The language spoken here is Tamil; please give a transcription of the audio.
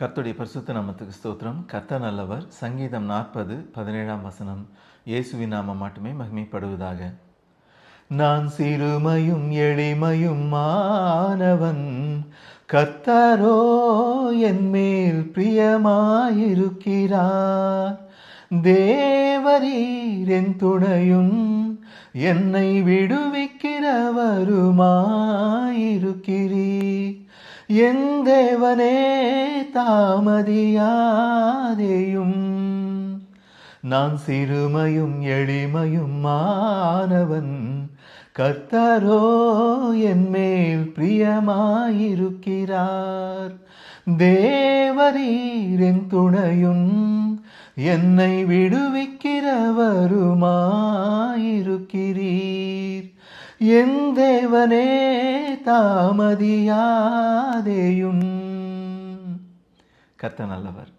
கர்த்தருடைய பரிசுத்த நாமத்துக்கு ஸ்தோத்திரம். கர்த்தர் நல்லவர். சங்கீதம் 40:17 வசனம். இயேசுவின் நாமம் மட்டுமே மகிமைப்படுவதாக. நான் சிறுமையும் எளிமையும் மானவன், கர்த்தரோ என் மேல் பிரியமாயிருக்கிறார். தேவரீர் என் துணையும் என்னை விடுவிக்கிறவருமாயிருக்கிறீர். என் தேவனே தாமதியாதேயும். நான் சிறுமையும் எளிமையும் மானவன், கர்த்தரோ என் மேல் பிரியமாயிருக்கிறார். தேவரீர் என் துணையும் என்னை விடுவிக்கிறவருமாயிருக்கிறீர். என் தேவனே தாமதியாதேயும். கர்த்தர் நல்லவர்.